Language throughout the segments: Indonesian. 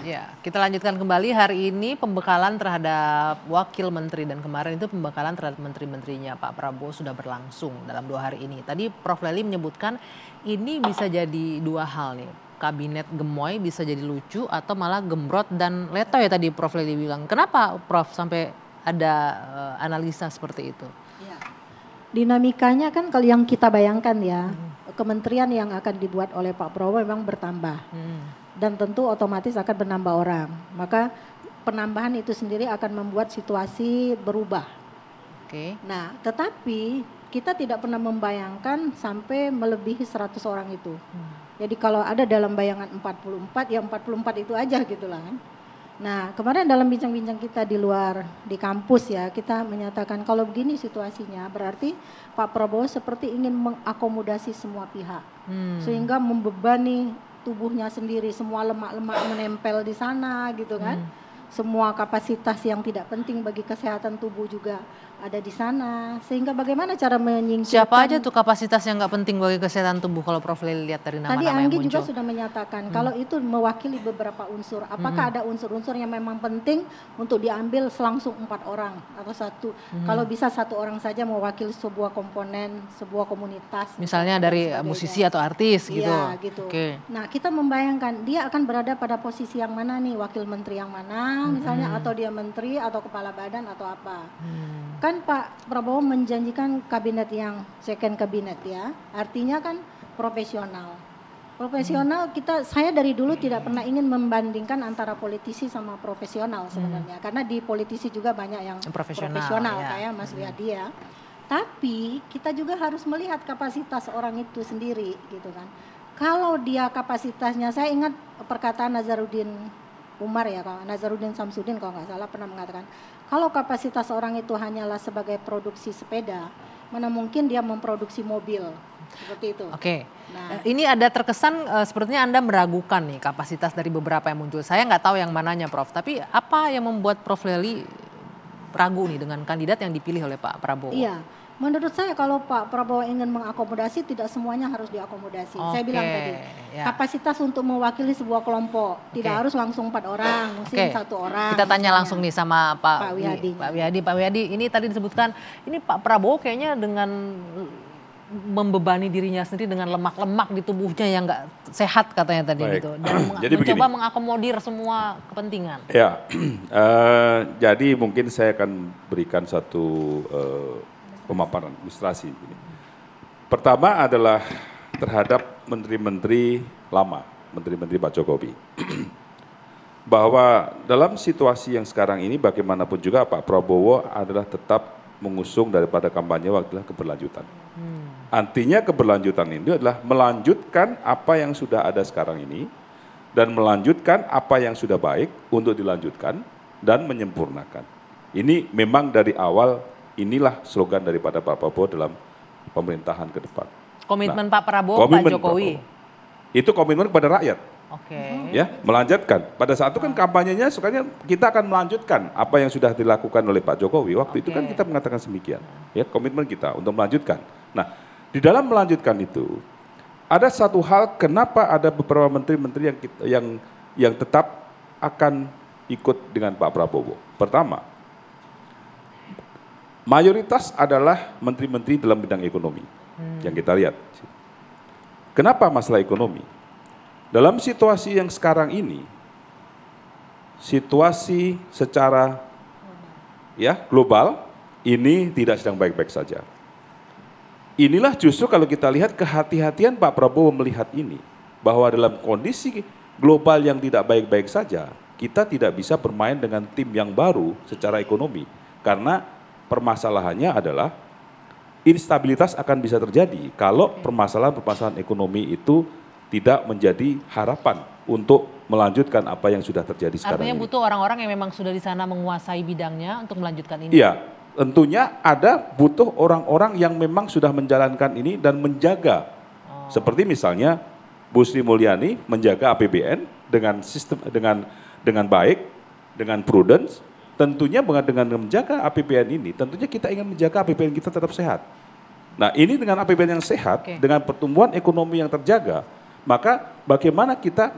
Ya, kita lanjutkan kembali hari ini pembekalan terhadap wakil menteri dan kemarin itu pembekalan terhadap menteri-menterinya Pak Prabowo sudah berlangsung dalam 2 hari ini. Tadi Prof. Lely menyebutkan ini bisa jadi dua hal nih. Kabinet gemoy bisa jadi lucu atau malah gembrot dan leto ya tadi Prof. Lely bilang. Kenapa Prof sampai ada analisa seperti itu? Ya. Dinamikanya kan kalau yang kita bayangkan ya, kementerian yang akan dibuat oleh Pak Prabowo memang bertambah. Dan tentu otomatis akan menambah orang. Maka penambahan itu sendiri akan membuat situasi berubah. Oke. Nah, tetapi kita tidak pernah membayangkan sampai melebihi 100 orang itu. Jadi kalau ada dalam bayangan 44, ya 44 itu aja gitu lah kan. Nah, kemarin dalam bincang-bincang kita di luar di kampus ya, kita menyatakan kalau begini situasinya berarti Pak Prabowo seperti ingin mengakomodasi semua pihak. Sehingga membebani tubuhnya sendiri, semua lemak-lemak menempel di sana gitu kan. Semua kapasitas yang tidak penting bagi kesehatan tubuh juga ada di sana. Sehingga bagaimana cara menyingkirkan. Siapa aja tuh kapasitas yang nggak penting bagi kesehatan tubuh kalau Prof. Lely lihat dari nama-nama yang muncul? Tadi Anggi juga sudah menyatakan kalau itu mewakili beberapa unsur. Apakah ada unsur-unsur yang memang penting untuk diambil langsung 4 orang atau 1. Kalau bisa 1 orang saja mewakili sebuah komponen, sebuah komunitas. Misalnya dari musisi atau artis gitu. Iya gitu. Oke. Nah kita membayangkan dia akan berada pada posisi yang mana nih, wakil menteri yang mana misalnya, atau dia menteri atau kepala badan atau apa. Kan Pak Prabowo menjanjikan kabinet yang second kabinet ya, artinya kan profesional. Profesional saya dari dulu tidak pernah ingin membandingkan antara politisi sama profesional sebenarnya, karena di politisi juga banyak yang profesional ya. Kayak Mas Wiyadi ya. Tapi kita juga harus melihat kapasitas orang itu sendiri gitu kan. Kalau dia kapasitasnya, saya ingat perkataan Nazaruddin Umar ya, Nazaruddin Samsudin kalau nggak salah pernah mengatakan, kalau kapasitas orang itu hanyalah sebagai produksi sepeda, mana mungkin dia memproduksi mobil, seperti itu. Oke. Nah, ini ada terkesan sepertinya Anda meragukan nih kapasitas dari beberapa yang muncul. Saya nggak tahu yang mananya Prof, tapi apa yang membuat Prof. Lely ragu nih dengan kandidat yang dipilih oleh Pak Prabowo? Iya. Menurut saya kalau Pak Prabowo ingin mengakomodasi, tidak semuanya harus diakomodasi. Saya bilang tadi, kapasitas untuk mewakili sebuah kelompok tidak harus langsung 4 orang, mungkin 1 orang. Kita tanya langsung nih sama Pak Wiyadi. Pak Wiyadi, ini tadi disebutkan, ini Pak Prabowo kayaknya dengan membebani dirinya sendiri dengan lemak-lemak di tubuhnya yang nggak sehat katanya tadi gitu, dan mencoba mengakomodir semua kepentingan. Ya, jadi mungkin saya akan berikan satu pemaparan ilustrasi. Pertama adalah terhadap menteri-menteri lama, menteri-menteri Pak Jokowi. Bahwa dalam situasi yang sekarang ini bagaimanapun juga Pak Prabowo adalah tetap mengusung daripada kampanye adalah keberlanjutan. Artinya keberlanjutan ini adalah melanjutkan apa yang sudah ada sekarang ini dan melanjutkan apa yang sudah baik untuk dilanjutkan dan menyempurnakan. Ini memang dari awal inilah slogan daripada Pak Prabowo dalam pemerintahan ke depan. Komitmen Pak Prabowo, Pak Jokowi. Itu komitmen kepada rakyat. Oke. Ya, melanjutkan. Pada saat itu kan kampanyenya sukanya kita akan melanjutkan apa yang sudah dilakukan oleh Pak Jokowi. Waktu itu kan kita mengatakan demikian. Ya, komitmen kita untuk melanjutkan. Nah, di dalam melanjutkan itu ada satu hal kenapa ada beberapa menteri-menteri yang tetap akan ikut dengan Pak Prabowo. Pertama, mayoritas adalah menteri-menteri dalam bidang ekonomi yang kita lihat. Kenapa masalah ekonomi? Dalam situasi yang sekarang ini, situasi secara global ini tidak sedang baik-baik saja. Inilah justru kalau kita lihat kehati-hatian Pak Prabowo melihat ini, bahwa dalam kondisi global yang tidak baik-baik saja, kita tidak bisa bermain dengan tim yang baru secara ekonomi, karena permasalahannya adalah instabilitas akan bisa terjadi kalau permasalahan-permasalahan ekonomi itu tidak menjadi harapan untuk melanjutkan apa yang sudah terjadi sekarang ini. Artinya butuh orang-orang yang memang sudah di sana menguasai bidangnya untuk melanjutkan ini. Iya, tentunya butuh orang-orang yang memang sudah menjalankan ini dan menjaga. Seperti misalnya Bu Sri Mulyani menjaga APBN dengan sistem dengan baik, dengan prudence. Tentunya dengan menjaga APBN ini, tentunya kita ingin menjaga APBN kita tetap sehat. Nah, ini dengan APBN yang sehat, dengan pertumbuhan ekonomi yang terjaga, maka bagaimana kita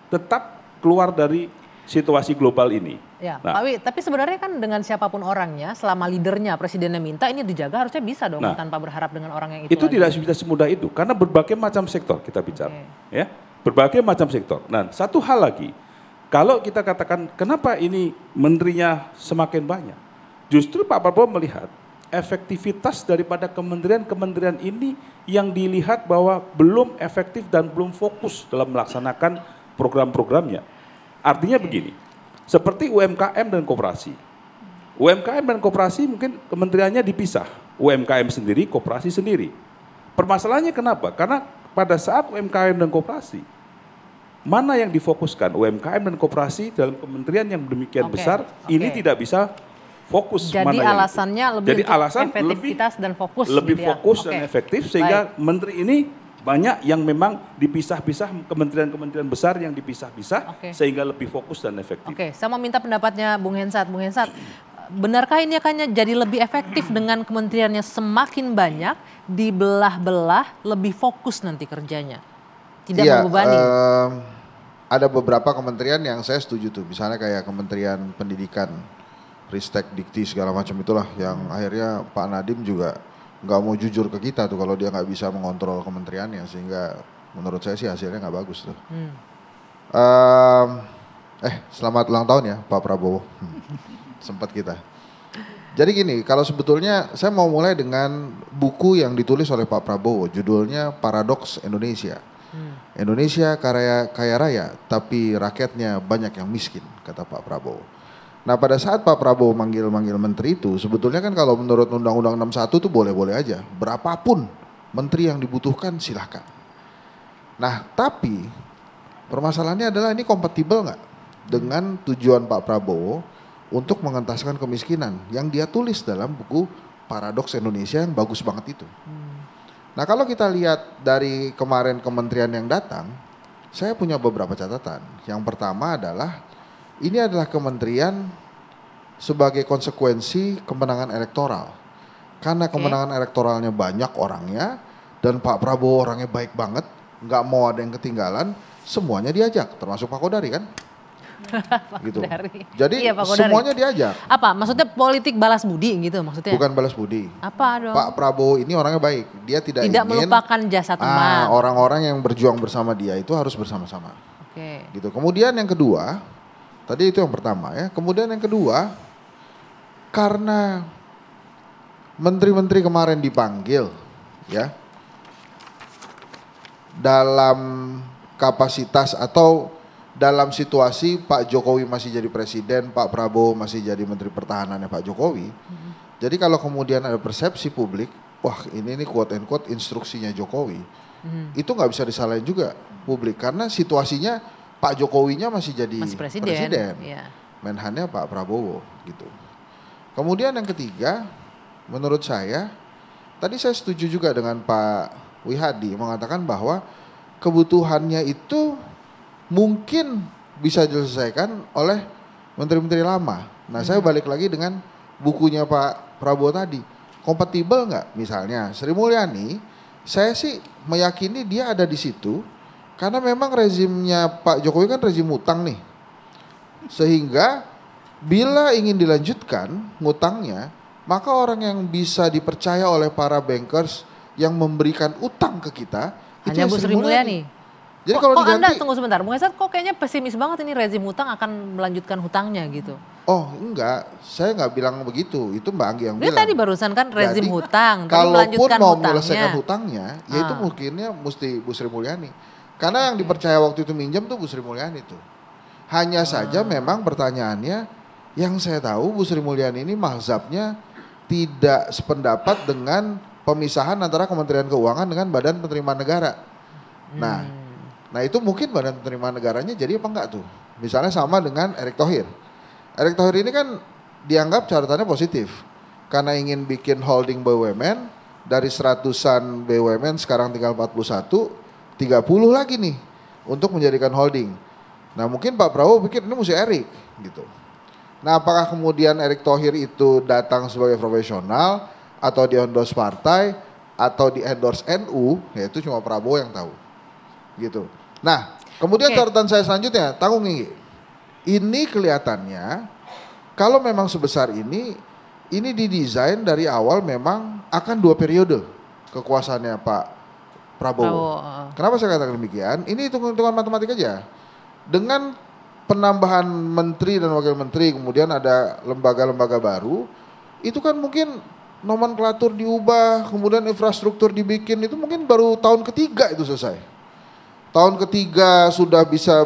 tetap keluar dari situasi global ini. Ya, Nah, Pak Wi, tapi sebenarnya kan dengan siapapun orangnya, selama leadernya, presidennya minta ini dijaga harusnya bisa dong tanpa berharap dengan orang yang itu itu lagi. tidak bisa semudah itu karena berbagai macam sektor kita bicara, ya, berbagai macam sektor. Nah, satu hal lagi, kalau kita katakan kenapa ini menterinya semakin banyak, justru Pak Prabowo melihat efektivitas daripada kementerian-kementerian ini yang dilihat bahwa belum efektif dan belum fokus dalam melaksanakan program-programnya. Artinya begini, seperti UMKM dan koperasi. UMKM dan koperasi mungkin kementeriannya dipisah. UMKM sendiri, koperasi sendiri. Permasalahannya kenapa? Karena pada saat UMKM dan koperasi, mana yang difokuskan? UMKM dan koperasi dalam kementerian yang demikian besar, ini tidak bisa fokus. Jadi mana alasannya yang lebih Jadi untuk alasan efektivitas dan fokus. lebih gitu ya. fokus dan efektif sehingga menteri ini banyak yang memang dipisah-pisah, kementerian-kementerian besar yang dipisah-pisah sehingga lebih fokus dan efektif. Oke, saya mau minta pendapatnya Bung Hensat. Bung Hensat, benarkah ini akan jadi lebih efektif dengan kementeriannya semakin banyak, dibelah-belah, lebih fokus nanti kerjanya? Tidak membebani? Ada beberapa kementerian yang saya setuju tuh, misalnya kayak Kementerian Pendidikan, Ristek, Dikti segala macam itulah yang akhirnya Pak Nadiem juga nggak mau jujur ke kita tuh kalau dia nggak bisa mengontrol kementeriannya, sehingga menurut saya sih hasilnya nggak bagus tuh. Selamat ulang tahun ya Pak Prabowo. Sempat kita. Jadi gini, kalau sebetulnya saya mau mulai dengan buku yang ditulis oleh Pak Prabowo, judulnya Paradoks Indonesia. Indonesia kaya raya, tapi rakyatnya banyak yang miskin, kata Pak Prabowo. Nah pada saat Pak Prabowo manggil menteri itu, sebetulnya kan kalau menurut Undang-Undang 61 tuh boleh-boleh aja. Berapapun menteri yang dibutuhkan silahkan. Nah tapi permasalahannya adalah ini kompatibel nggak dengan tujuan Pak Prabowo untuk mengentaskan kemiskinan yang dia tulis dalam buku Paradoks Indonesia yang bagus banget itu. Nah kalau kita lihat dari kemarin kementerian yang datang, saya punya beberapa catatan. Yang pertama adalah ini adalah kementerian sebagai konsekuensi kemenangan elektoral. Karena kemenangan elektoralnya banyak orangnya dan Pak Prabowo orangnya baik banget, nggak mau ada yang ketinggalan, semuanya diajak, termasuk Pak Kodari kan? Gitu. Jadi semuanya diajak. Apa? Maksudnya politik balas budi gitu maksudnya? Bukan balas budi. Apa dong? Pak Prabowo ini orangnya baik, dia tidak ingin melupakan jasa teman. Orang-orang yang berjuang bersama dia itu harus bersama-sama. Gitu. Kemudian yang kedua, tadi itu yang pertama ya. Kemudian yang kedua, karena menteri-menteri kemarin dipanggil ya dalam kapasitas atau dalam situasi Pak Jokowi masih jadi presiden, Pak Prabowo masih jadi menteri pertahanannya Pak Jokowi. Jadi kalau kemudian ada persepsi publik, wah ini quote and quote instruksinya Jokowi, itu nggak bisa disalahin juga publik karena situasinya Pak Jokowinya masih jadi presiden. Menhannya Pak Prabowo gitu. Kemudian yang ketiga, menurut saya, tadi saya setuju juga dengan Pak Wihadi mengatakan bahwa kebutuhannya itu mungkin bisa diselesaikan oleh menteri-menteri lama. Nah saya balik lagi dengan bukunya Pak Prabowo tadi. Kompatibel nggak? Misalnya Sri Mulyani, saya sih meyakini dia ada di situ karena memang rezimnya Pak Jokowi kan rezim utang nih. Sehingga bila ingin dilanjutkan ngutangnya, maka orang yang bisa dipercaya oleh para bankers yang memberikan utang ke kita hanya Bu Sri Mulyani. Jadi kalau diganti, Anda tunggu sebentar, Bung Hensat kok kayaknya pesimis banget ini rezim hutang akan melanjutkan hutangnya gitu. Oh enggak, saya nggak bilang begitu, itu Mbak Anggi yang bilang. Tadi barusan kan rezim hutang, tapi melanjutkan mau menyelesaikan hutangnya, ya itu mungkinnya mesti Bu Sri Mulyani. Karena yang dipercaya waktu itu minjem tuh Bu Sri Mulyani tuh. Hanya saja memang pertanyaannya, yang saya tahu Bu Sri Mulyani ini mazhabnya tidak sependapat dengan pemisahan antara Kementerian Keuangan dengan Badan Penerimaan Negara. Nah itu mungkin Badan Penerimaan Negaranya jadi apa enggak tuh? Misalnya sama dengan Erick Thohir. Erick Thohir ini kan dianggap catatannya positif. Karena ingin bikin holding BUMN, dari 100-an BUMN sekarang tinggal 41, 30 lagi nih untuk menjadikan holding. Nah mungkin Pak Prabowo pikir ini mesti Erick gitu. Nah apakah kemudian Erick Thohir itu datang sebagai profesional atau di endorse partai atau di endorse NU, ya itu cuma Prabowo yang tahu. Gitu. Nah, kemudian catatan saya selanjutnya, tanggung nih. ini kelihatannya kalau memang sebesar ini didesain dari awal memang akan 2 periode kekuasaannya Pak Prabowo. Kenapa saya katakan demikian? Ini hitung-hitungan matematik aja. Dengan penambahan menteri dan wakil menteri, kemudian ada lembaga-lembaga baru, itu kan mungkin nomenklatur diubah, kemudian infrastruktur dibikin, itu mungkin baru tahun ketiga itu selesai. Tahun ketiga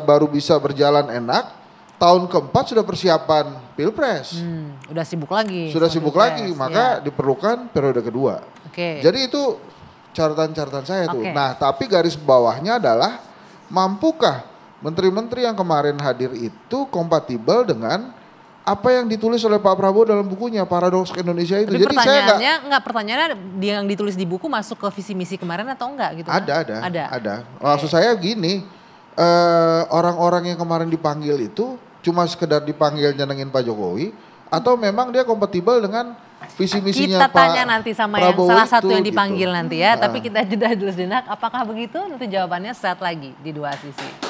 baru bisa berjalan enak, tahun keempat sudah persiapan pilpres. Udah sibuk lagi. Sudah sibuk lagi, maka diperlukan periode kedua. Jadi itu catatan saya tuh. Nah, tapi garis bawahnya adalah mampukah menteri-menteri yang kemarin hadir itu kompatibel dengan apa yang ditulis oleh Pak Prabowo dalam bukunya Paradoks Indonesia itu. Tapi jadi pertanyaannya yang ditulis di buku masuk ke visi misi kemarin atau enggak gitu? Ada. Maksud saya gini, orang-orang yang kemarin dipanggil itu cuma sekedar dipanggil nyenengin Pak Jokowi atau memang dia kompatibel dengan visi misinya Pak Prabowo. Kita tanya nanti sama yang salah satu yang dipanggil gitu. Nanti ya, tapi kita jeda dulu sejenak. Apakah begitu? Nanti jawabannya saat lagi di Dua Sisi.